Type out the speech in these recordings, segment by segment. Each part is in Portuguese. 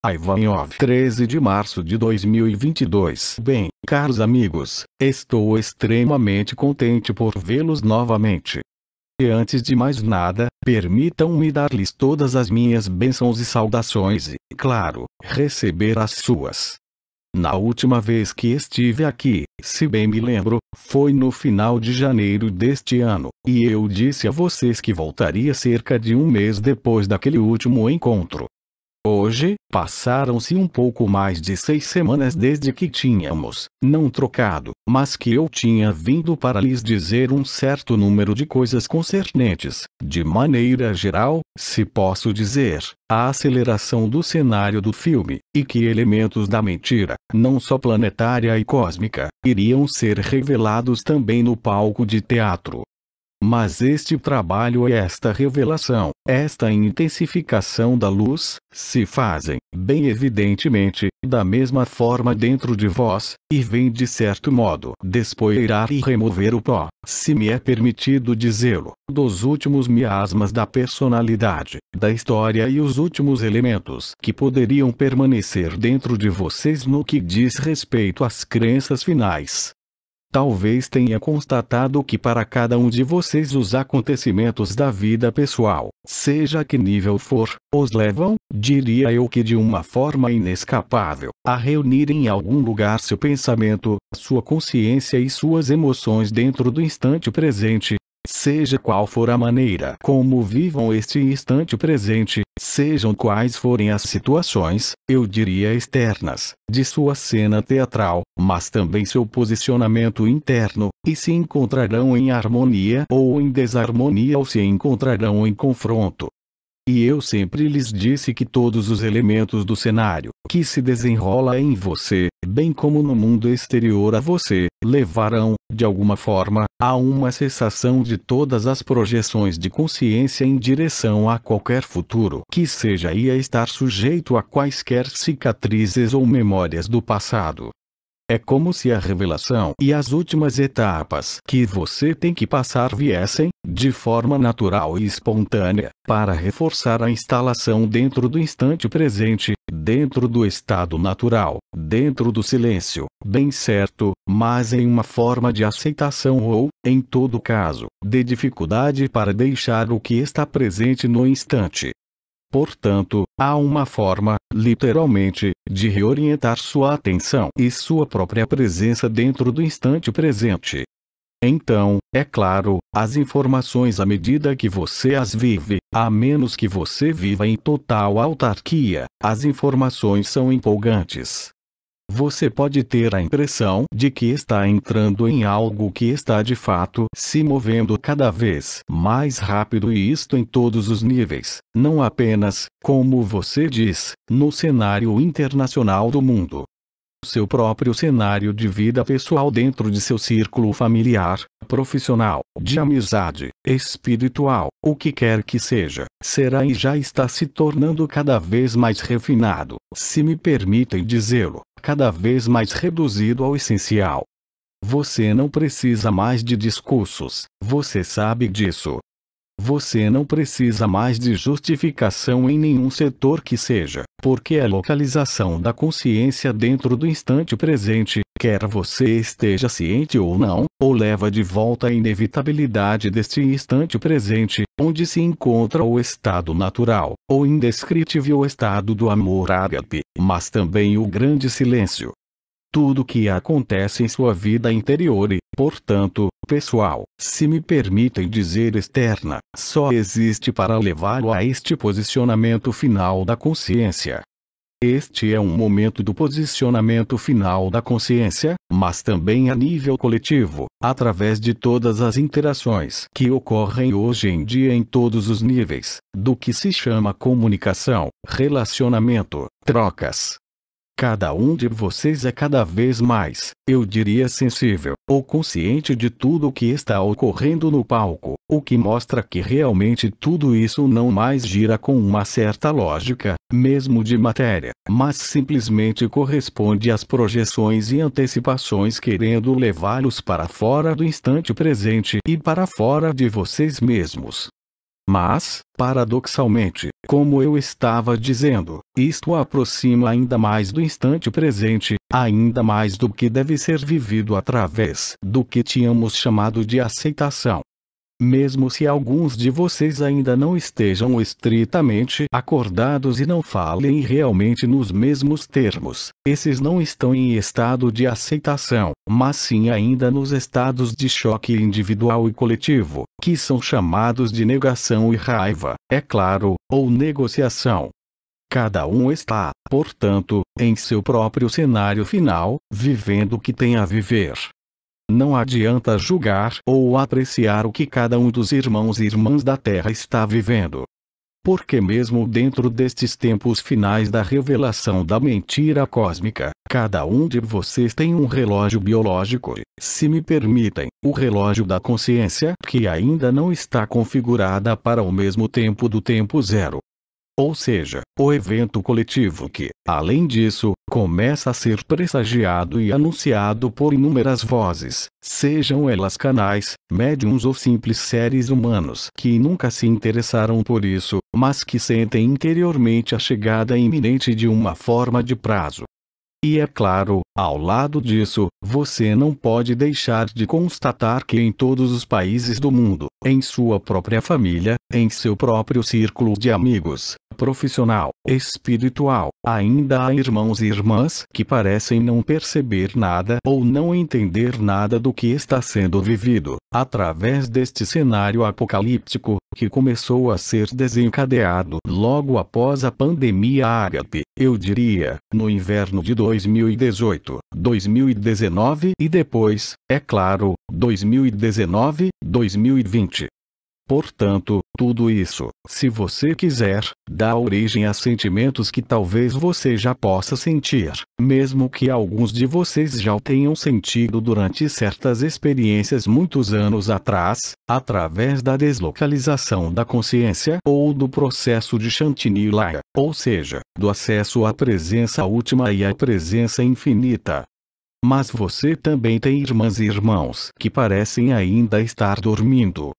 Ivanov, 13 de março de 2022. Bem, caros amigos, estou extremamente contente por vê-los novamente. E antes de mais nada, permitam-me dar-lhes todas as minhas bênçãos e saudações e, claro, receber as suas. Na última vez que estive aqui, se bem me lembro, foi no final de janeiro deste ano, e eu disse a vocês que voltaria cerca de um mês depois daquele último encontro. Hoje, passaram-se um pouco mais de 6 semanas desde que tínhamos, não trocado, mas que eu tinha vindo para lhes dizer um certo número de coisas concernentes, de maneira geral, se posso dizer, a aceleração do cenário do filme, e que elementos da mentira, não só planetária e cósmica, iriam ser revelados também no palco de teatro. Mas este trabalho e esta revelação, esta intensificação da luz, se fazem, bem evidentemente, da mesma forma dentro de vós, e vem de certo modo despoeirar e remover o pó, se me é permitido dizê-lo, dos últimos miasmas da personalidade, da história e os últimos elementos que poderiam permanecer dentro de vocês no que diz respeito às crenças finais. Talvez tenha constatado que para cada um de vocês os acontecimentos da vida pessoal, seja que nível for, os levam, diria eu que de uma forma inescapável, a reunir em algum lugar seu pensamento, sua consciência e suas emoções dentro do instante presente. Seja qual for a maneira como vivam este instante presente, sejam quais forem as situações, eu diria externas, de sua cena teatral, mas também seu posicionamento interno, e se encontrarão em harmonia ou em desarmonia ou se encontrarão em confronto. E eu sempre lhes disse que todos os elementos do cenário, que se desenrola em você, bem como no mundo exterior a você, levarão, de alguma forma, a uma cessação de todas as projeções de consciência em direção a qualquer futuro que seja e a estar sujeito a quaisquer cicatrizes ou memórias do passado. É como se a revelação e as últimas etapas que você tem que passar viessem, de forma natural e espontânea, para reforçar a instalação dentro do instante presente, dentro do estado natural, dentro do silêncio, bem certo, mas em uma forma de aceitação ou, em todo caso, de dificuldade para deixar o que está presente no instante. Portanto, há uma forma, literalmente, de reorientar sua atenção e sua própria presença dentro do instante presente. Então, é claro, as informações à medida que você as vive, a menos que você viva em total autarquia, as informações são empolgantes. Você pode ter a impressão de que está entrando em algo que está de fato se movendo cada vez mais rápido e isto em todos os níveis, não apenas, como você diz, no cenário internacional do mundo. Seu próprio cenário de vida pessoal dentro de seu círculo familiar, profissional, de amizade, espiritual, o que quer que seja, será e já está se tornando cada vez mais refinado, se me permitem dizê-lo, cada vez mais reduzido ao essencial. Você não precisa mais de discursos, você sabe disso. Você não precisa mais de justificação em nenhum setor que seja, porque a localização da consciência dentro do instante presente, quer você esteja ciente ou não, o leva de volta à inevitabilidade deste instante presente, onde se encontra o estado natural, o indescritível estado do amor ágape, mas também o grande silêncio. Tudo que acontece em sua vida interior e, portanto, pessoal, se me permitem dizer externa, só existe para levá-lo a este posicionamento final da consciência. Este é um momento do posicionamento final da consciência, mas também a nível coletivo, através de todas as interações que ocorrem hoje em dia em todos os níveis, do que se chama comunicação, relacionamento, trocas. Cada um de vocês é cada vez mais, eu diria sensível, ou consciente de tudo o que está ocorrendo no palco, o que mostra que realmente tudo isso não mais gira com uma certa lógica, mesmo de matéria, mas simplesmente corresponde às projeções e antecipações querendo levá-los para fora do instante presente e para fora de vocês mesmos. Mas, paradoxalmente, como eu estava dizendo, isto aproxima ainda mais do instante presente, ainda mais do que deve ser vivido através do que tínhamos chamado de aceitação. Mesmo se alguns de vocês ainda não estejam estritamente acordados e não falem realmente nos mesmos termos, esses não estão em estado de aceitação, mas sim ainda nos estados de choque individual e coletivo, que são chamados de negação e raiva, é claro, ou negociação. Cada um está, portanto, em seu próprio cenário final, vivendo o que tem a viver. Não adianta julgar ou apreciar o que cada um dos irmãos e irmãs da Terra está vivendo. Porque mesmo dentro destes tempos finais da revelação da mentira cósmica, cada um de vocês tem um relógio biológico, se me permitem, o relógio da consciência que ainda não está configurada para o mesmo tempo do tempo zero. Ou seja, o evento coletivo que, além disso, começa a ser pressagiado e anunciado por inúmeras vozes, sejam elas canais, médiums ou simples seres humanos que nunca se interessaram por isso, mas que sentem interiormente a chegada iminente de uma forma de prazo. E é claro, ao lado disso, você não pode deixar de constatar que em todos os países do mundo, em sua própria família, em seu próprio círculo de amigos, profissional, espiritual, ainda há irmãos e irmãs que parecem não perceber nada ou não entender nada do que está sendo vivido, através deste cenário apocalíptico, que começou a ser desencadeado logo após a pandemia ágape, eu diria, no inverno de 2018, 2019 e depois, é claro, 2019, 2020. Portanto, tudo isso, se você quiser, dá origem a sentimentos que talvez você já possa sentir, mesmo que alguns de vocês já o tenham sentido durante certas experiências muitos anos atrás, através da deslocalização da consciência ou do processo de Chantilly-Laya, ou seja, do acesso à presença última e à presença infinita. Mas você também tem irmãs e irmãos que parecem ainda estar dormindo.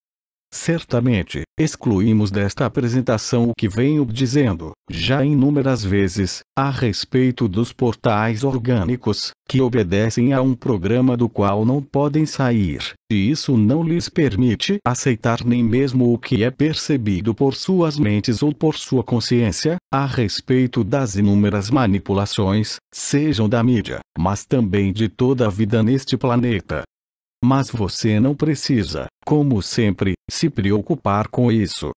Certamente, excluímos desta apresentação o que venho dizendo, já inúmeras vezes, a respeito dos portais orgânicos, que obedecem a um programa do qual não podem sair, e isso não lhes permite aceitar nem mesmo o que é percebido por suas mentes ou por sua consciência, a respeito das inúmeras manipulações, sejam da mídia, mas também de toda a vida neste planeta. Mas você não precisa, como sempre, se preocupar com isso.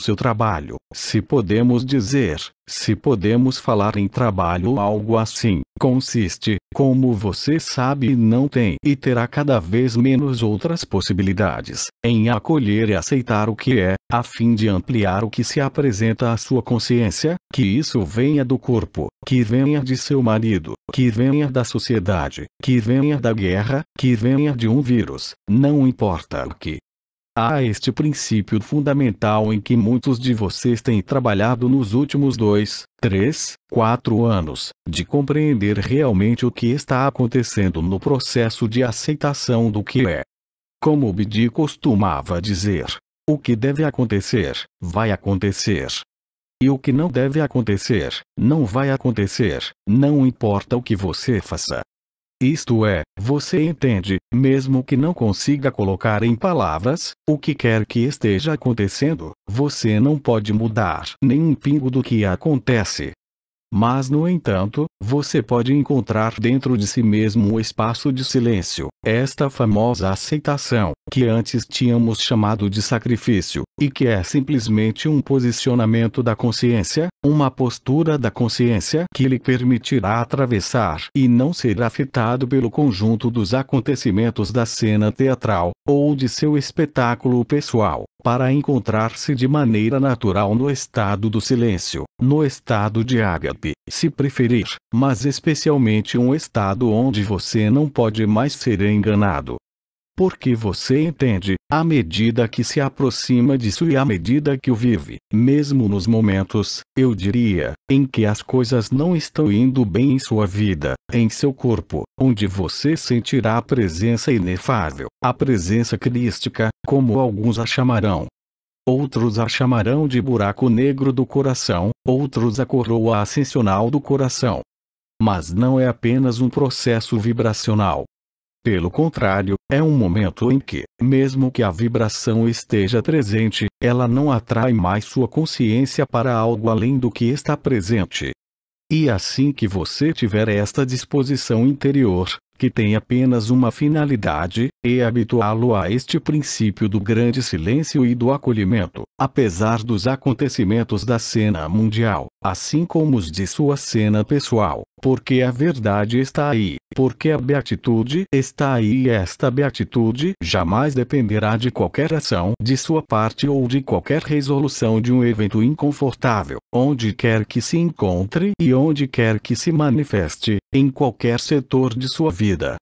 Seu trabalho, se podemos dizer, se podemos falar em trabalho ou algo assim, consiste, como você sabe, não tem e terá cada vez menos outras possibilidades, em acolher e aceitar o que é, a fim de ampliar o que se apresenta à sua consciência, que isso venha do corpo, que venha de seu marido, que venha da sociedade, que venha da guerra, que venha de um vírus, não importa o que. Há este princípio fundamental em que muitos de vocês têm trabalhado nos últimos 2, 3, 4 anos, de compreender realmente o que está acontecendo no processo de aceitação do que é. Como Bidi costumava dizer, o que deve acontecer, vai acontecer. E o que não deve acontecer, não vai acontecer, não importa o que você faça. Isto é, você entende, mesmo que não consiga colocar em palavras, o que quer que esteja acontecendo, você não pode mudar nem um pingo do que acontece. Mas no entanto, você pode encontrar dentro de si mesmo um espaço de silêncio, esta famosa aceitação, que antes tínhamos chamado de sacrifício, e que é simplesmente um posicionamento da consciência, uma postura da consciência que lhe permitirá atravessar e não ser afetado pelo conjunto dos acontecimentos da cena teatral, ou de seu espetáculo pessoal, para encontrar-se de maneira natural no estado do silêncio, no estado de ágape, se preferir, mas especialmente um estado onde você não pode mais ser enganado. Porque você entende, à medida que se aproxima disso e à medida que o vive, mesmo nos momentos, eu diria, em que as coisas não estão indo bem em sua vida, em seu corpo, onde você sentirá a presença inefável, a presença crística, como alguns a chamarão. outros a chamarão de buraco negro do coração, outros a coroa ascensional do coração. Mas não é apenas um processo vibracional. Pelo contrário, é um momento em que, mesmo que a vibração esteja presente, ela não atrai mais sua consciência para algo além do que está presente. E assim que você tiver esta disposição interior, que tem apenas uma finalidade, é habituá-lo a este princípio do grande silêncio e do acolhimento, apesar dos acontecimentos da cena mundial, assim como os de sua cena pessoal, porque a verdade está aí, porque a beatitude está aí e esta beatitude jamais dependerá de qualquer ação de sua parte ou de qualquer resolução de um evento inconfortável, onde quer que se encontre e onde quer que se manifeste, em qualquer setor de sua vida.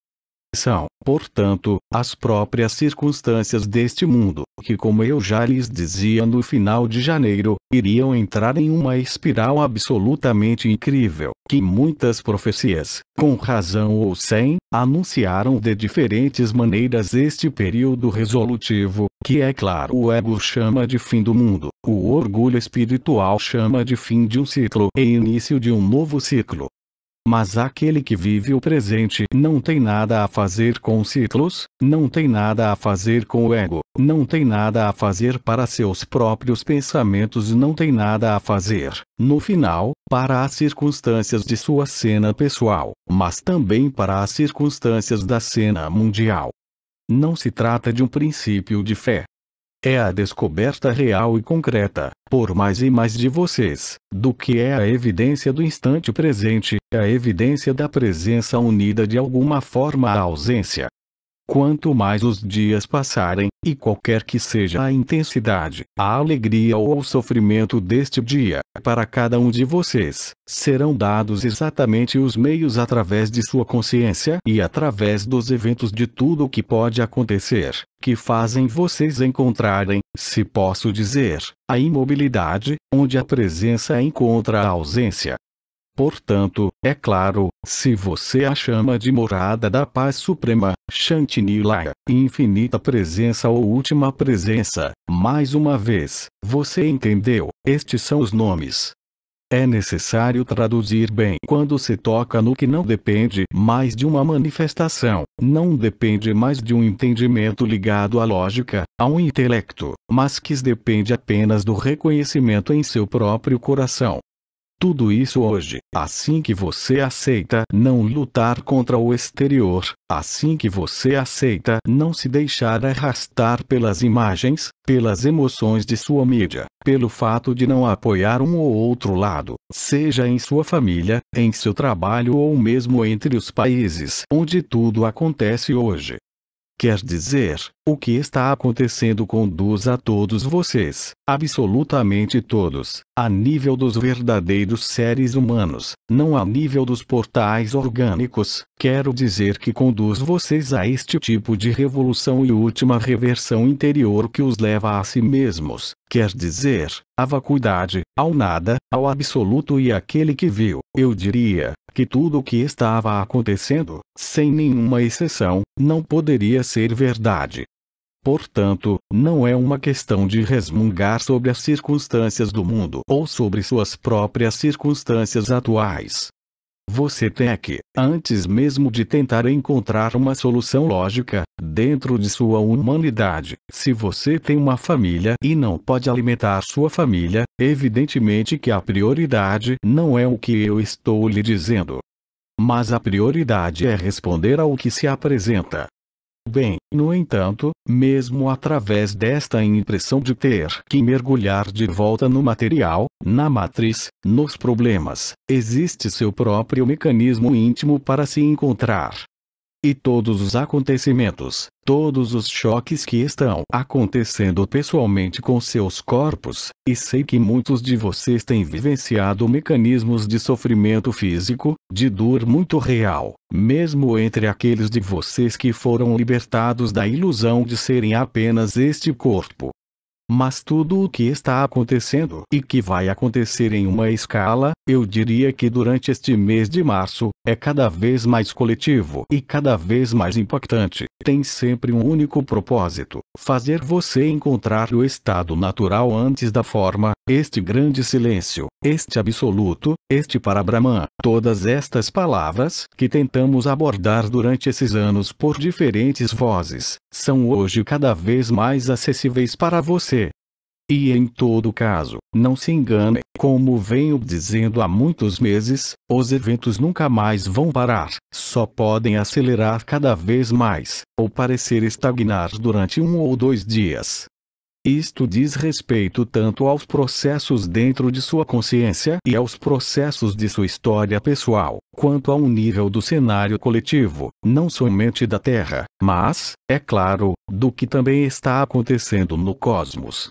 São, portanto, as próprias circunstâncias deste mundo, que, como eu já lhes dizia no final de janeiro, iriam entrar em uma espiral absolutamente incrível, que muitas profecias, com razão ou sem, anunciaram de diferentes maneiras este período resolutivo, que é claro o ego chama de fim do mundo, o orgulho espiritual chama de fim de um ciclo e início de um novo ciclo. Mas aquele que vive o presente não tem nada a fazer com os ciclos, não tem nada a fazer com o ego, não tem nada a fazer para seus próprios pensamentos e não tem nada a fazer, no final, para as circunstâncias de sua cena pessoal, mas também para as circunstâncias da cena mundial. Não se trata de um princípio de fé. É a descoberta real e concreta, por mais e mais de vocês, do que é a evidência do instante presente, a evidência da presença unida de alguma forma à ausência. Quanto mais os dias passarem, e qualquer que seja a intensidade, a alegria ou o sofrimento deste dia, para cada um de vocês, serão dados exatamente os meios através de sua consciência e através dos eventos de tudo o que pode acontecer, que fazem vocês encontrarem, se posso dizer, a imobilidade, onde a presença encontra a ausência. Portanto, é claro, se você a chama de morada da paz suprema, Shanti Nilaya, infinita presença ou última presença, mais uma vez, você entendeu, estes são os nomes. É necessário traduzir bem quando se toca no que não depende mais de uma manifestação, não depende mais de um entendimento ligado à lógica, a um intelecto, mas que depende apenas do reconhecimento em seu próprio coração. Tudo isso hoje, assim que você aceita não lutar contra o exterior, assim que você aceita não se deixar arrastar pelas imagens, pelas emoções de sua mídia, pelo fato de não apoiar um ou outro lado, seja em sua família, em seu trabalho ou mesmo entre os países onde tudo acontece hoje. Quer dizer, o que está acontecendo conduz a todos vocês, absolutamente todos, a nível dos verdadeiros seres humanos, não a nível dos portais orgânicos, quero dizer que conduz vocês a este tipo de revolução e última reversão interior que os leva a si mesmos, quer dizer, à vacuidade, ao nada, ao absoluto e àquele que viu, eu diria, que tudo o que estava acontecendo, sem nenhuma exceção, não poderia ser verdade. Portanto, não é uma questão de resmungar sobre as circunstâncias do mundo ou sobre suas próprias circunstâncias atuais. Você tem que, antes mesmo de tentar encontrar uma solução lógica, dentro de sua humanidade, se você tem uma família e não pode alimentar sua família, evidentemente que a prioridade não é o que eu estou lhe dizendo. Mas a prioridade é responder ao que se apresenta. Bem, no entanto, mesmo através desta impressão de ter que mergulhar de volta no material, na matriz, nos problemas, existe seu próprio mecanismo íntimo para se encontrar. E todos os acontecimentos, todos os choques que estão acontecendo pessoalmente com seus corpos, e sei que muitos de vocês têm vivenciado mecanismos de sofrimento físico, de dor muito real, mesmo entre aqueles de vocês que foram libertados da ilusão de serem apenas este corpo. Mas tudo o que está acontecendo e que vai acontecer em uma escala, Eu diria que durante este mês de março, é cada vez mais coletivo e cada vez mais impactante. Tem sempre um único propósito: fazer você encontrar o estado natural antes da forma, este grande silêncio, este absoluto, este Parabrahman. Todas estas palavras, que tentamos abordar durante esses anos por diferentes vozes, são hoje cada vez mais acessíveis para você. E em todo caso, não se engane, como venho dizendo há muitos meses, os eventos nunca mais vão parar, só podem acelerar cada vez mais, ou parecer estagnar durante 1 ou 2 dias. Isto diz respeito tanto aos processos dentro de sua consciência e aos processos de sua história pessoal, quanto ao nível do cenário coletivo, não somente da Terra, mas, é claro, do que também está acontecendo no cosmos.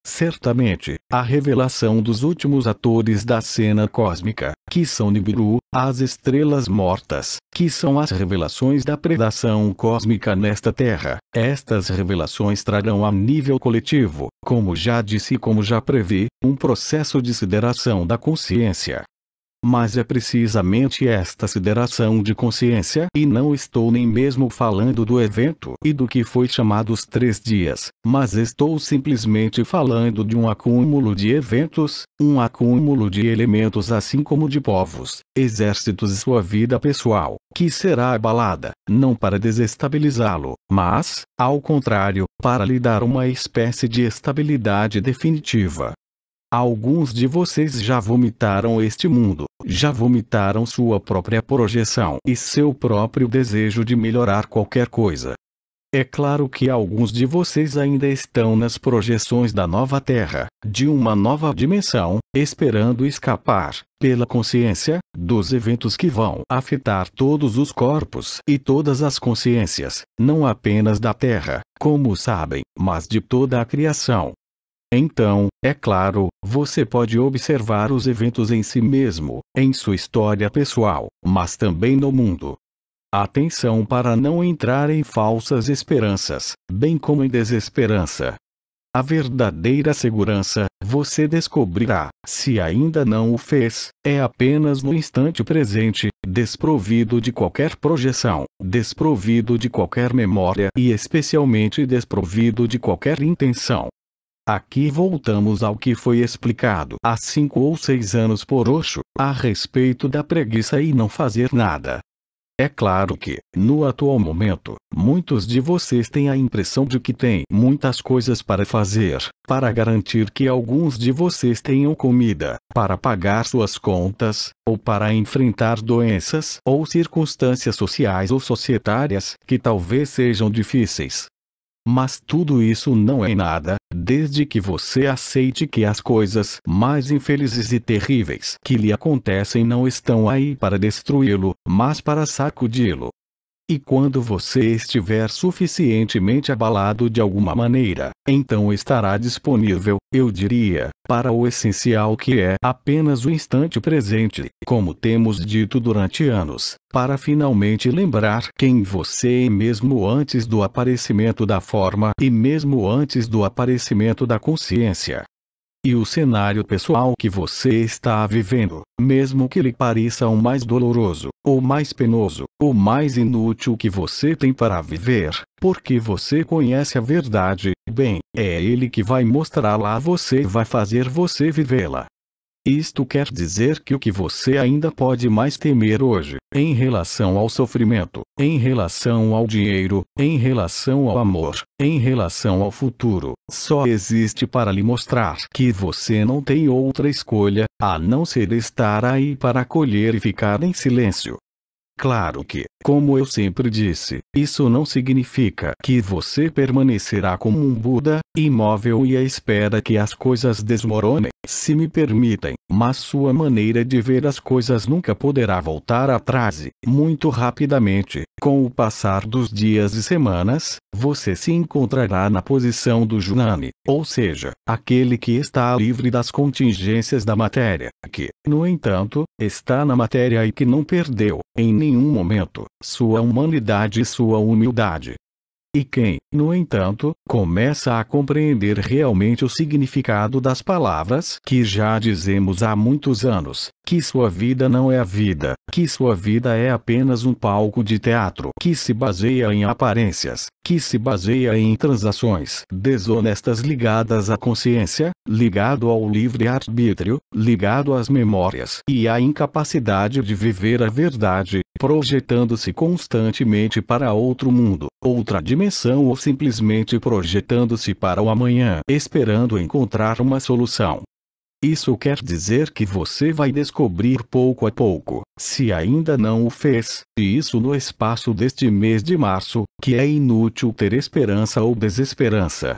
Certamente, a revelação dos últimos atores da cena cósmica, que são Nibiru, as estrelas mortas, que são as revelações da predação cósmica nesta Terra. Estas revelações trarão a nível coletivo, como já disse e como já previ, um processo de sideração da consciência. Mas é precisamente esta sideração de consciência, e não estou nem mesmo falando do evento e do que foi chamado os 3 dias, mas estou simplesmente falando de um acúmulo de eventos, um acúmulo de elementos assim como de povos, exércitos e sua vida pessoal, que será abalada, não para desestabilizá-lo, mas, ao contrário, para lhe dar uma espécie de estabilidade definitiva. Alguns de vocês já vomitaram este mundo, já vomitaram sua própria projeção e seu próprio desejo de melhorar qualquer coisa. É claro que alguns de vocês ainda estão nas projeções da nova Terra, de uma nova dimensão, esperando escapar, pela consciência, dos eventos que vão afetar todos os corpos e todas as consciências, não apenas da Terra, como sabem, mas de toda a criação. Então, é claro, você pode observar os eventos em si mesmo, em sua história pessoal, mas também no mundo. Atenção para não entrar em falsas esperanças, bem como em desesperança. A verdadeira segurança, você descobrirá, se ainda não o fez, é apenas no instante presente, desprovido de qualquer projeção, desprovido de qualquer memória e especialmente desprovido de qualquer intenção. Aqui voltamos ao que foi explicado há 5 ou 6 anos por Osho, a respeito da preguiça e não fazer nada. É claro que, no atual momento, muitos de vocês têm a impressão de que têm muitas coisas para fazer, para garantir que alguns de vocês tenham comida, para pagar suas contas, ou para enfrentar doenças ou circunstâncias sociais ou societárias que talvez sejam difíceis. Mas tudo isso não é nada, desde que você aceite que as coisas mais infelizes e terríveis que lhe acontecem não estão aí para destruí-lo, mas para sacudi-lo. E quando você estiver suficientemente abalado de alguma maneira, então estará disponível, eu diria, para o essencial que é apenas o instante presente, como temos dito durante anos, para finalmente lembrar quem você é mesmo antes do aparecimento da forma e mesmo antes do aparecimento da consciência. E o cenário pessoal que você está vivendo, mesmo que lhe pareça o mais doloroso, o mais penoso, o mais inútil que você tem para viver, porque você conhece a verdade, bem, é ele que vai mostrá-la a você e vai fazer você vivê-la. Isto quer dizer que o que você ainda pode mais temer hoje, em relação ao sofrimento, em relação ao dinheiro, em relação ao amor, em relação ao futuro, só existe para lhe mostrar que você não tem outra escolha, a não ser estar aí para acolher e ficar em silêncio. Claro que, como eu sempre disse, isso não significa que você permanecerá como um Buda, imóvel e à espera que as coisas desmoronem, se me permitem, mas sua maneira de ver as coisas nunca poderá voltar atrás e, muito rapidamente, com o passar dos dias e semanas, você se encontrará na posição do Junani, ou seja, aquele que está livre das contingências da matéria, que, no entanto, está na matéria e que não perdeu, em nenhum momento, sua humanidade e sua humildade. E quem, no entanto, começa a compreender realmente o significado das palavras que já dizemos há muitos anos, que sua vida não é a vida, que sua vida é apenas um palco de teatro que se baseia em aparências, que se baseia em transações desonestas ligadas à consciência, ligado ao livre-arbítrio, ligado às memórias e à incapacidade de viver a verdade, projetando-se constantemente para outro mundo, outra dimensão ou simplesmente projetando-se para o amanhã, esperando encontrar uma solução. Isso quer dizer que você vai descobrir pouco a pouco, se ainda não o fez, e isso no espaço deste mês de março, que é inútil ter esperança ou desesperança.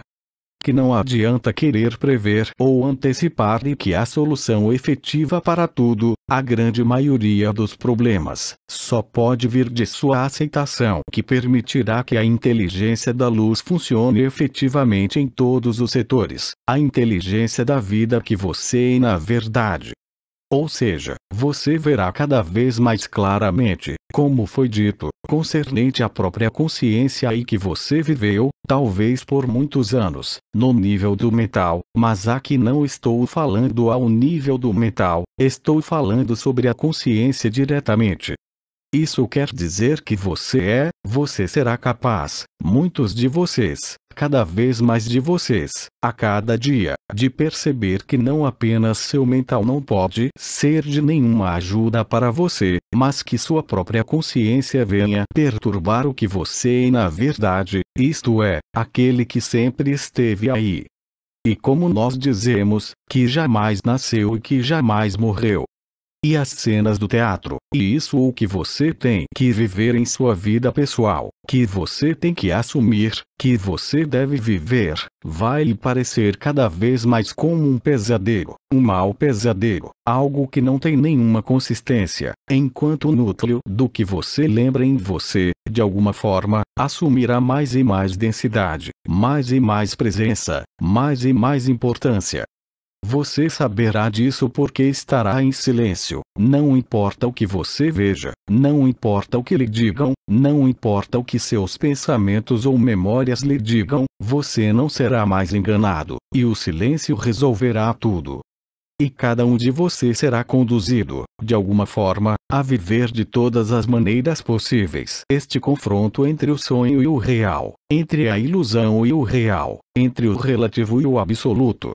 Que não adianta querer prever ou antecipar e que a solução efetiva para tudo, a grande maioria dos problemas, só pode vir de sua aceitação, que permitirá que a inteligência da luz funcione efetivamente em todos os setores, a inteligência da vida que você é na verdade. Ou seja, você verá cada vez mais claramente, como foi dito, concernente à própria consciência aí que você viveu, talvez por muitos anos, no nível do mental, mas aqui não estou falando ao nível do mental, estou falando sobre a consciência diretamente. Isso quer dizer que você será capaz, muitos de vocês, cada vez mais de vocês, a cada dia, de perceber que não apenas seu mental não pode ser de nenhuma ajuda para você, mas que sua própria consciência venha perturbar o que você é na verdade, isto é, aquele que sempre esteve aí. E como nós dizemos, que jamais nasceu e que jamais morreu. E as cenas do teatro, e isso o que você tem que viver em sua vida pessoal, que você tem que assumir, que você deve viver, vai lhe parecer cada vez mais como um pesadelo, um mau pesadelo, algo que não tem nenhuma consistência, enquanto o núcleo do que você lembra em você, de alguma forma, assumirá mais e mais densidade, mais e mais presença, mais e mais importância. Você saberá disso porque estará em silêncio, não importa o que você veja, não importa o que lhe digam, não importa o que seus pensamentos ou memórias lhe digam, você não será mais enganado, e o silêncio resolverá tudo. E cada um de vocês será conduzido, de alguma forma, a viver de todas as maneiras possíveis este confronto entre o sonho e o real, entre a ilusão e o real, entre o relativo e o absoluto.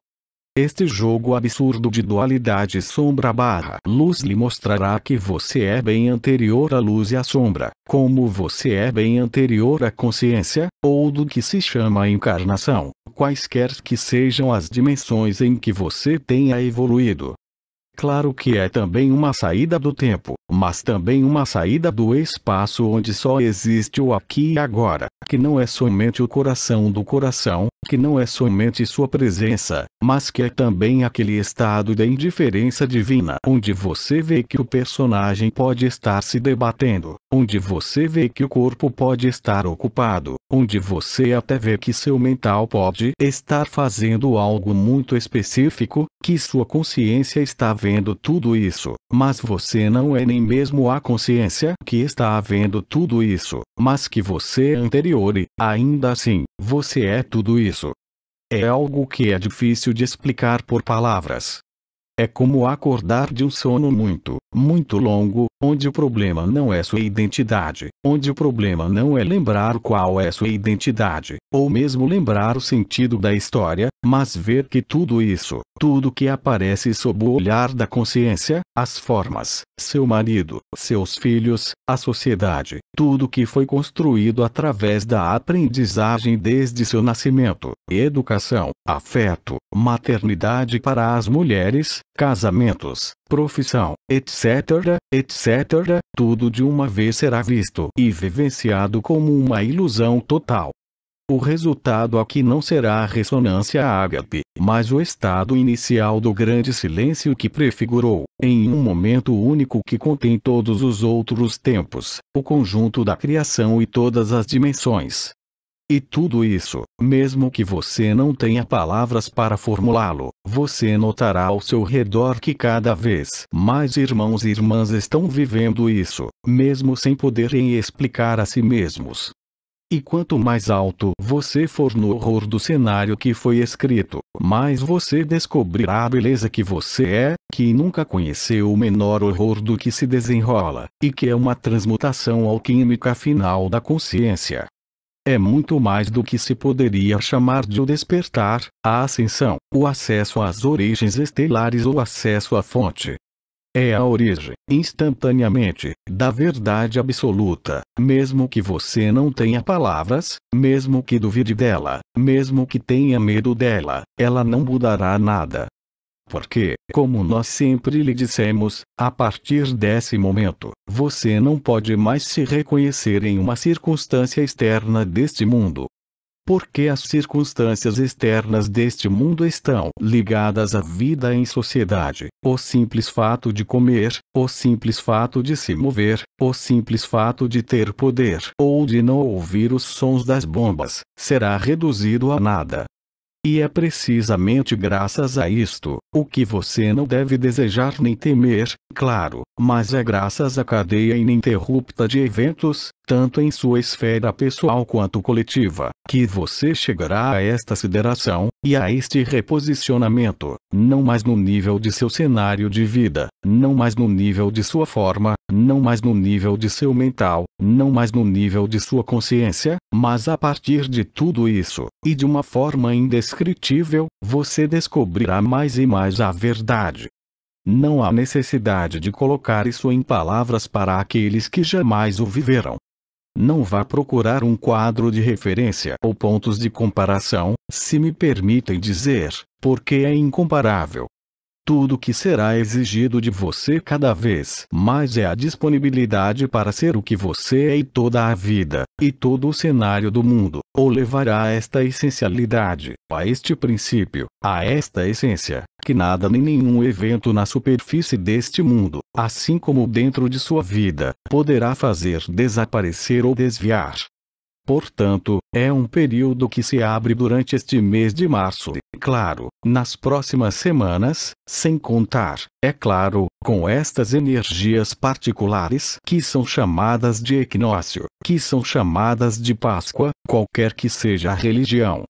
Este jogo absurdo de dualidade sombra/luz lhe mostrará que você é bem anterior à luz e à sombra, como você é bem anterior à consciência, ou do que se chama encarnação, quaisquer que sejam as dimensões em que você tenha evoluído. Claro que é também uma saída do tempo, mas também uma saída do espaço onde só existe o aqui e agora, que não é somente o coração do coração, que não é somente sua presença, mas que é também aquele estado da indiferença divina, onde você vê que o personagem pode estar se debatendo, onde você vê que o corpo pode estar ocupado, onde você até vê que seu mental pode estar fazendo algo muito específico, que sua consciência está vendo tudo isso, mas você não é nem mesmo a consciência que está vendo tudo isso, mas que você é anterior e, ainda assim, você é tudo isso. É algo que é difícil de explicar por palavras. É como acordar de um sono muito, muito longo, onde o problema não é sua identidade, onde o problema não é lembrar qual é sua identidade, ou mesmo lembrar o sentido da história, mas ver que tudo isso, tudo que aparece sob o olhar da consciência, as formas, seu marido, seus filhos, a sociedade, tudo que foi construído através da aprendizagem desde seu nascimento, educação, afeto, maternidade para as mulheres, casamentos, profissão, etc., etc., tudo de uma vez será visto e vivenciado como uma ilusão total. O resultado aqui não será a ressonância ágape, mas o estado inicial do grande silêncio que prefigurou, em um momento único que contém todos os outros tempos, o conjunto da criação e todas as dimensões. E tudo isso, mesmo que você não tenha palavras para formulá-lo, você notará ao seu redor que cada vez mais irmãos e irmãs estão vivendo isso, mesmo sem poderem explicar a si mesmos. E quanto mais alto você for no horror do cenário que foi escrito, mais você descobrirá a beleza que você é, que nunca conheceu o menor horror do que se desenrola, e que é uma transmutação alquímica final da consciência. É muito mais do que se poderia chamar de o despertar, a ascensão, o acesso às origens estelares ou acesso à fonte. É a origem, instantaneamente, da verdade absoluta, mesmo que você não tenha palavras, mesmo que duvide dela, mesmo que tenha medo dela, ela não mudará nada. Porque, como nós sempre lhe dissemos, a partir desse momento, você não pode mais se reconhecer em uma circunstância externa deste mundo. Porque as circunstâncias externas deste mundo estão ligadas à vida em sociedade. O simples fato de comer, o simples fato de se mover, o simples fato de ter poder ou de não ouvir os sons das bombas, será reduzido a nada. E é precisamente graças a isto, o que você não deve desejar nem temer, claro, mas é graças à cadeia ininterrupta de eventos, tanto em sua esfera pessoal quanto coletiva, que você chegará a esta sideração, e a este reposicionamento, não mais no nível de seu cenário de vida, não mais no nível de sua forma, não mais no nível de seu mental, não mais no nível de sua consciência, mas a partir de tudo isso, e de uma forma indescritível, você descobrirá mais e mais a verdade. Não há necessidade de colocar isso em palavras para aqueles que jamais o viveram. Não vá procurar um quadro de referência ou pontos de comparação, se me permitem dizer, porque é incomparável. Tudo que será exigido de você cada vez mais é a disponibilidade para ser o que você é, e toda a vida, e todo o cenário do mundo, o levará a esta essencialidade, a este princípio, a esta essência, que nada nem nenhum evento na superfície deste mundo, assim como dentro de sua vida, poderá fazer desaparecer ou desviar. Portanto, é um período que se abre durante este mês de março e, claro, nas próximas semanas, sem contar, é claro, com estas energias particulares que são chamadas de equinócio, que são chamadas de Páscoa, qualquer que seja a religião.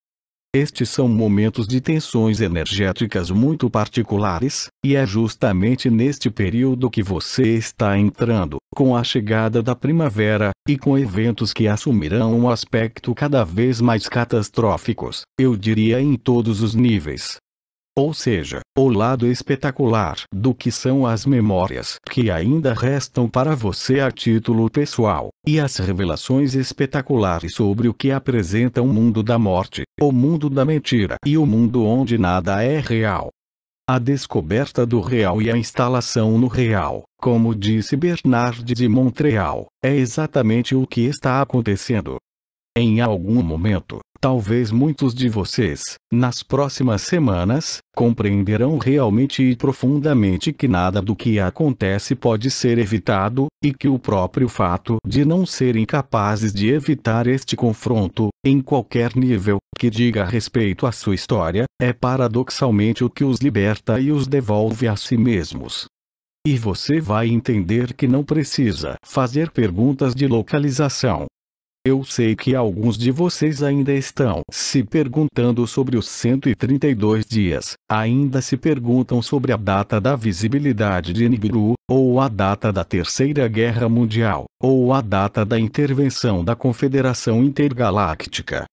Estes são momentos de tensões energéticas muito particulares, e é justamente neste período que você está entrando, com a chegada da primavera, e com eventos que assumirão um aspecto cada vez mais catastróficos, eu diria em todos os níveis. Ou seja, o lado espetacular do que são as memórias que ainda restam para você a título pessoal, e as revelações espetaculares sobre o que apresenta o mundo da morte, o mundo da mentira e o mundo onde nada é real. A descoberta do real e a instalação no real, como disse Bernard de Montreal, é exatamente o que está acontecendo. Em algum momento, talvez muitos de vocês, nas próximas semanas, compreenderão realmente e profundamente que nada do que acontece pode ser evitado, e que o próprio fato de não serem capazes de evitar este confronto, em qualquer nível, que diga respeito à sua história, é paradoxalmente o que os liberta e os devolve a si mesmos. E você vai entender que não precisa fazer perguntas de localização. Eu sei que alguns de vocês ainda estão se perguntando sobre os 132 dias, ainda se perguntam sobre a data da visibilidade de Nibiru, ou a data da Terceira Guerra Mundial, ou a data da intervenção da Confederação Intergaláctica.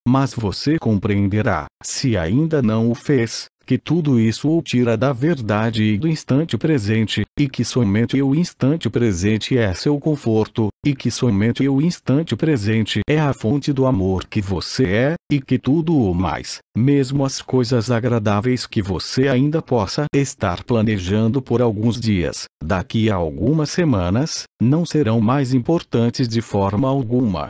Mas você compreenderá, se ainda não o fez, que tudo isso o tira da verdade e do instante presente, e que somente o instante presente é seu conforto, e que somente o instante presente é a fonte do amor que você é, e que tudo o mais, mesmo as coisas agradáveis que você ainda possa estar planejando por alguns dias, daqui a algumas semanas, não serão mais importantes de forma alguma.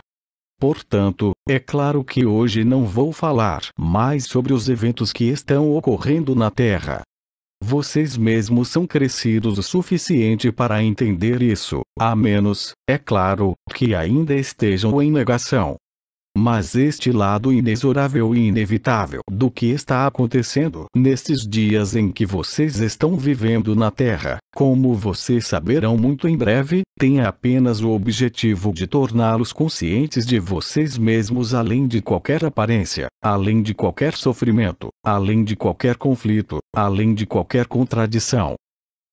Portanto, é claro que hoje não vou falar mais sobre os eventos que estão ocorrendo na Terra. Vocês mesmos são crescidos o suficiente para entender isso, a menos, é claro, que ainda estejam em negação. Mas este lado inexorável e inevitável do que está acontecendo nestes dias em que vocês estão vivendo na Terra, Como vocês saberão muito em breve, tem apenas o objetivo de torná-los conscientes de vocês mesmos, além de qualquer aparência, além de qualquer sofrimento, além de qualquer conflito, além de qualquer contradição.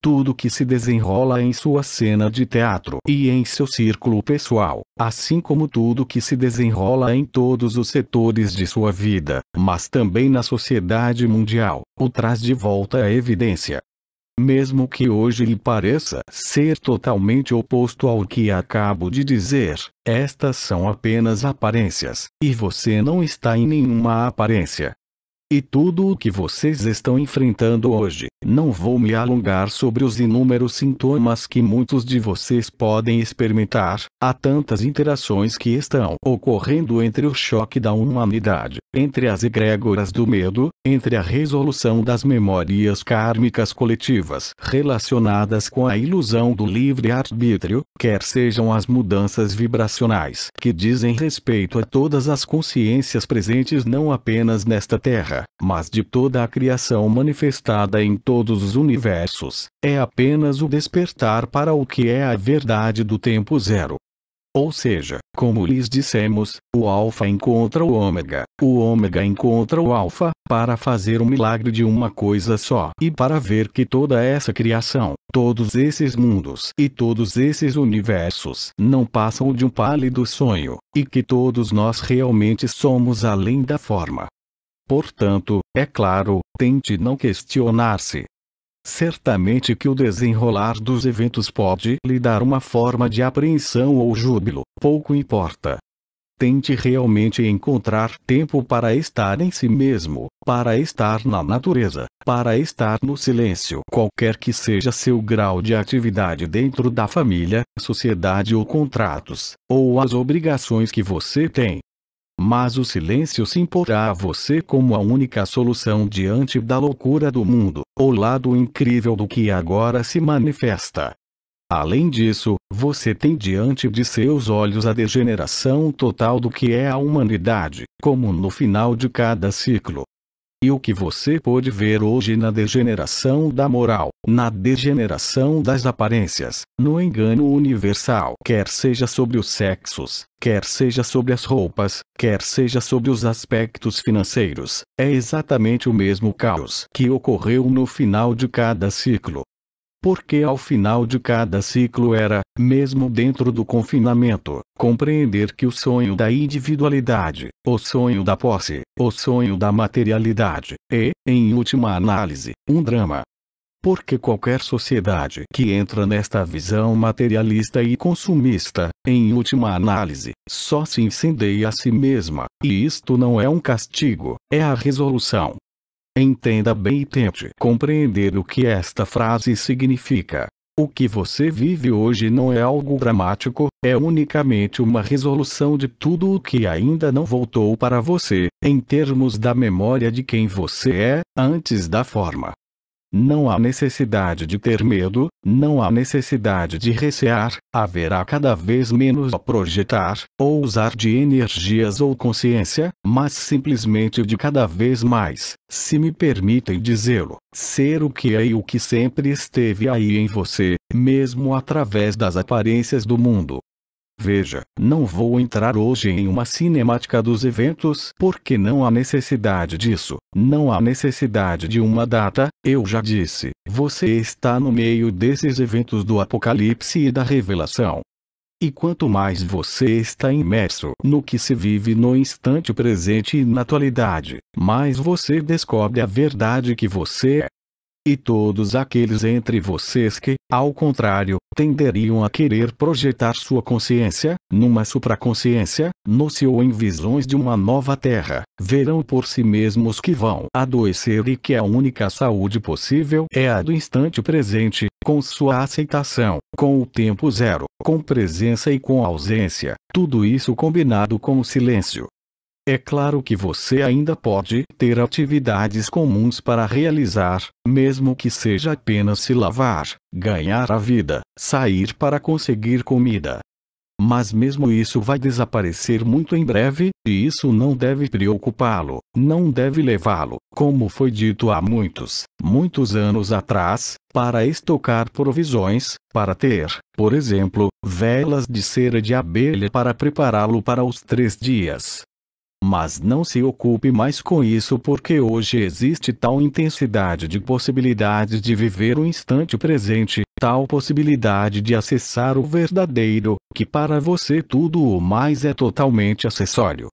Tudo que se desenrola em sua cena de teatro e em seu círculo pessoal, assim como tudo que se desenrola em todos os setores de sua vida, mas também na sociedade mundial, o traz de volta à evidência. Mesmo que hoje lhe pareça ser totalmente oposto ao que acabo de dizer, estas são apenas aparências, e você não está em nenhuma aparência. E tudo o que vocês estão enfrentando hoje, não vou me alongar sobre os inúmeros sintomas que muitos de vocês podem experimentar, há tantas interações que estão ocorrendo entre o choque da humanidade, entre as egrégoras do medo, entre a resolução das memórias kármicas coletivas relacionadas com a ilusão do livre-arbítrio, quer sejam as mudanças vibracionais que dizem respeito a todas as consciências presentes não apenas nesta Terra, mas de toda a criação manifestada em todos os universos, é apenas o despertar para o que é a verdade do tempo zero. Ou seja, como lhes dissemos, o alfa encontra o ômega encontra o alfa, para fazer o milagre de uma coisa só e para ver que toda essa criação, todos esses mundos e todos esses universos não passam de um pálido sonho, e que todos nós realmente somos além da forma. Portanto, é claro, tente não questionar-se. Certamente que o desenrolar dos eventos pode lhe dar uma forma de apreensão ou júbilo, pouco importa. Tente realmente encontrar tempo para estar em si mesmo, para estar na natureza, para estar no silêncio, qualquer que seja seu grau de atividade dentro da família, sociedade ou contratos, ou as obrigações que você tem. Mas o silêncio se imporá a você como a única solução diante da loucura do mundo, o lado incrível do que agora se manifesta. Além disso, você tem diante de seus olhos a degeneração total do que é a humanidade, como no final de cada ciclo. E o que você pôde ver hoje na degeneração da moral, na degeneração das aparências, no engano universal, quer seja sobre os sexos, quer seja sobre as roupas, quer seja sobre os aspectos financeiros, é exatamente o mesmo caos que ocorreu no final de cada ciclo. Porque ao final de cada ciclo era, mesmo dentro do confinamento, compreender que o sonho da individualidade, o sonho da posse, o sonho da materialidade, é, em última análise, um drama. Porque qualquer sociedade que entra nesta visão materialista e consumista, em última análise, só se incendeia a si mesma, e isto não é um castigo, é a resolução. Entenda bem e tente compreender o que esta frase significa. O que você vive hoje não é algo dramático, é unicamente uma resolução de tudo o que ainda não voltou para você, em termos da memória de quem você é, antes da forma. Não há necessidade de ter medo, não há necessidade de recear, haverá cada vez menos a projetar, ou usar de energias ou consciência, mas simplesmente de cada vez mais, se me permitem dizê-lo, ser o que é e o que sempre esteve aí em você, mesmo através das aparências do mundo. Veja, não vou entrar hoje em uma cinemática dos eventos porque não há necessidade disso, não há necessidade de uma data, eu já disse, você está no meio desses eventos do Apocalipse e da Revelação. E quanto mais você está imerso no que se vive no instante presente e na atualidade, mais você descobre a verdade que você é. E todos aqueles entre vocês que, ao contrário, tenderiam a querer projetar sua consciência, numa supraconsciência, no-se ou em visões de uma nova terra, verão por si mesmos que vão adoecer e que a única saúde possível é a do instante presente, com sua aceitação, com o tempo zero, com presença e com ausência, tudo isso combinado com o silêncio. É claro que você ainda pode ter atividades comuns para realizar, mesmo que seja apenas se lavar, ganhar a vida, sair para conseguir comida. Mas mesmo isso vai desaparecer muito em breve, e isso não deve preocupá-lo, não deve levá-lo, como foi dito há muitos anos atrás, para estocar provisões, para ter, por exemplo, velas de cera de abelha para prepará-lo para os 3 dias. Mas não se ocupe mais com isso, porque hoje existe tal intensidade de possibilidades de viver o instante presente, tal possibilidade de acessar o verdadeiro, que para você tudo o mais é totalmente acessório.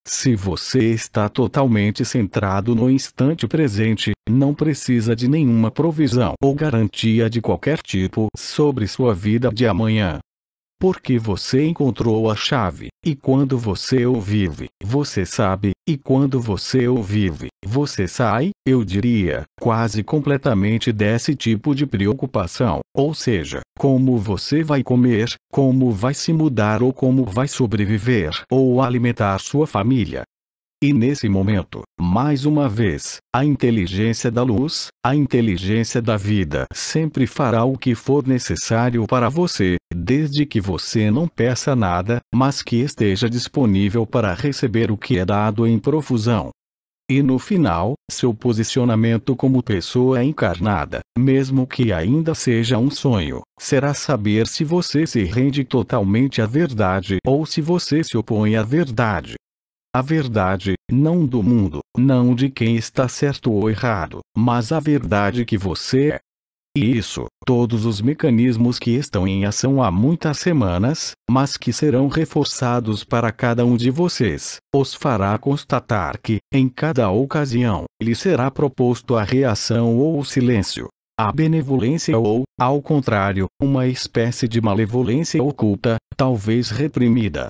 Se você está totalmente centrado no instante presente, não precisa de nenhuma provisão ou garantia de qualquer tipo sobre sua vida de amanhã. Porque você encontrou a chave, e quando você o vive, você sabe, e quando você o vive, você sai, eu diria, quase completamente desse tipo de preocupação, ou seja, como você vai comer, como vai se mudar ou como vai sobreviver ou alimentar sua família. E nesse momento, mais uma vez, a inteligência da luz, a inteligência da vida sempre fará o que for necessário para você, desde que você não peça nada, mas que esteja disponível para receber o que é dado em profusão. E no final, seu posicionamento como pessoa encarnada, mesmo que ainda seja um sonho, será saber se você se rende totalmente à verdade ou se você se opõe à verdade. A verdade, não do mundo, não de quem está certo ou errado, mas a verdade que você é. E isso, todos os mecanismos que estão em ação há muitas semanas, mas que serão reforçados para cada um de vocês, os fará constatar que, em cada ocasião, lhe será proposto a reação ou o silêncio. A benevolência ou, ao contrário, uma espécie de malevolência oculta, talvez reprimida.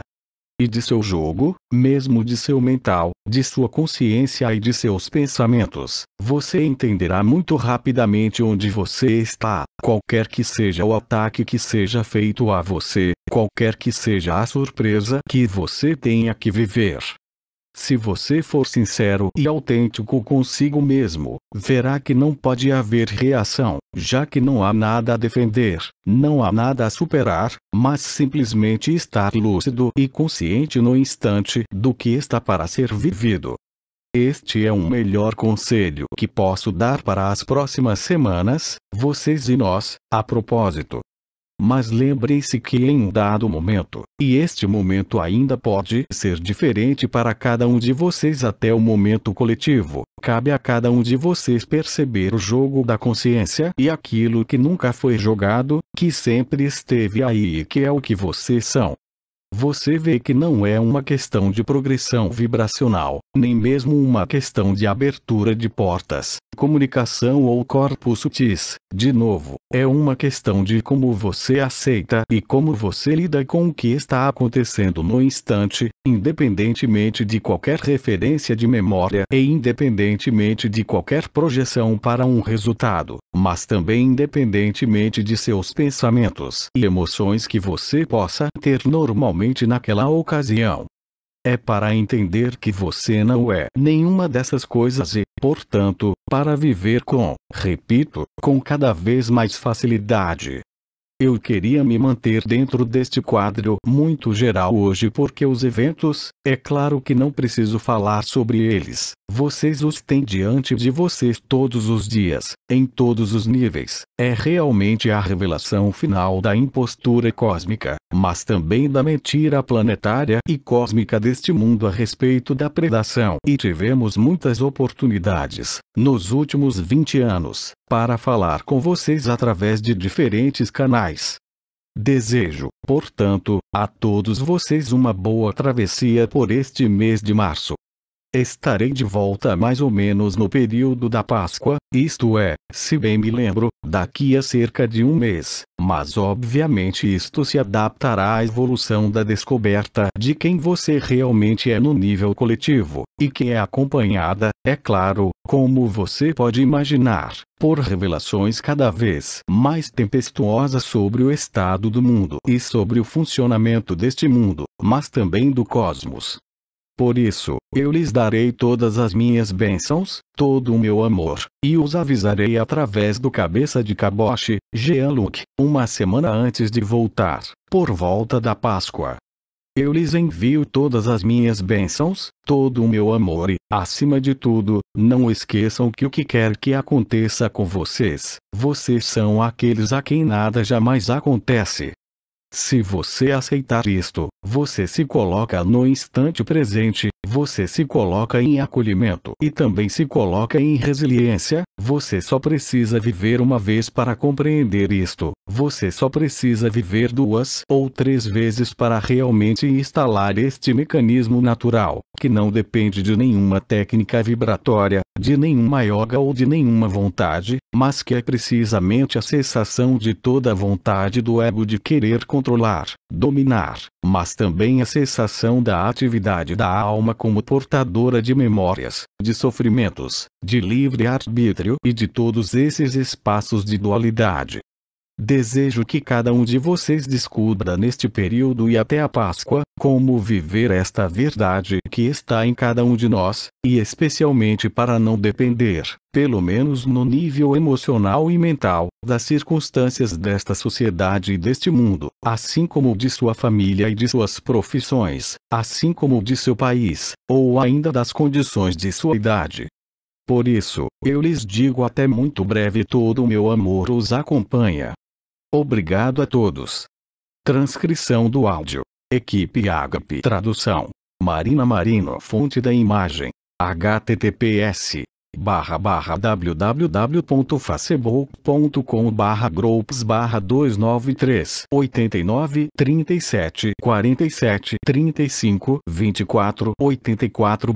E de seu jogo, mesmo de seu mental, de sua consciência e de seus pensamentos, você entenderá muito rapidamente onde você está, qualquer que seja o ataque que seja feito a você, qualquer que seja a surpresa que você tenha que viver. Se você for sincero e autêntico consigo mesmo, verá que não pode haver reação, já que não há nada a defender, não há nada a superar, mas simplesmente estar lúcido e consciente no instante do que está para ser vivido. Este é um melhor conselho que posso dar para as próximas semanas, vocês e nós, a propósito. Mas lembrem-se que em um dado momento, e este momento ainda pode ser diferente para cada um de vocês até o momento coletivo, cabe a cada um de vocês perceber o jogo da consciência e aquilo que nunca foi jogado, que sempre esteve aí e que é o que vocês são. Você vê que não é uma questão de progressão vibracional, nem mesmo uma questão de abertura de portas, comunicação ou corpos sutis. De novo, é uma questão de como você aceita e como você lida com o que está acontecendo no instante, independentemente de qualquer referência de memória e independentemente de qualquer projeção para um resultado, mas também independentemente de seus pensamentos e emoções que você possa ter normalmente naquela ocasião. É para entender que você não é nenhuma dessas coisas e, portanto, para viver repito, com cada vez mais facilidade. Eu queria me manter dentro deste quadro muito geral hoje porque os eventos, é claro que não preciso falar sobre eles, vocês os têm diante de vocês todos os dias, em todos os níveis, é realmente a revelação final da impostura cósmica, mas também da mentira planetária e cósmica deste mundo a respeito da predação. E tivemos muitas oportunidades, nos últimos 20 anos, para falar com vocês através de diferentes canais. Desejo, portanto, a todos vocês uma boa travessia por este mês de março. Estarei de volta mais ou menos no período da Páscoa, isto é, se bem me lembro, daqui a cerca de um mês, mas obviamente isto se adaptará à evolução da descoberta de quem você realmente é no nível coletivo, e que é acompanhada, é claro, como você pode imaginar, por revelações cada vez mais tempestuosas sobre o estado do mundo e sobre o funcionamento deste mundo, mas também do cosmos. Por isso, eu lhes darei todas as minhas bênçãos, todo o meu amor, e os avisarei através do cabeça de Kaboshi, Jean-Luc, uma semana antes de voltar, por volta da Páscoa. Eu lhes envio todas as minhas bênçãos, todo o meu amor e, acima de tudo, não esqueçam que o que quer que aconteça com vocês, vocês são aqueles a quem nada jamais acontece. Se você aceitar isto, você se coloca no instante presente, você se coloca em acolhimento e também se coloca em resiliência. Você só precisa viver uma vez para compreender isto. Você só precisa viver 2 ou 3 vezes para realmente instalar este mecanismo natural, que não depende de nenhuma técnica vibratória, de nenhuma yoga ou de nenhuma vontade, mas que é precisamente a cessação de toda a vontade do ego de querer controlar, dominar, mas também a cessação da atividade da alma como portadora de memórias, de sofrimentos, de livre-arbítrio e de todos esses espaços de dualidade. Desejo que cada um de vocês descubra neste período e até a Páscoa, como viver esta verdade que está em cada um de nós, e especialmente para não depender, pelo menos no nível emocional e mental, das circunstâncias desta sociedade e deste mundo, assim como de sua família e de suas profissões, assim como de seu país, ou ainda das condições de sua idade. Por isso, eu lhes digo até muito breve, todo o meu amor os acompanha. Obrigado a todos. Transcrição do áudio. Equipe Agape. Tradução: Marina Marino. Fonte da imagem: https://www.facebook.com/groups/293 89 37 47 35 24 84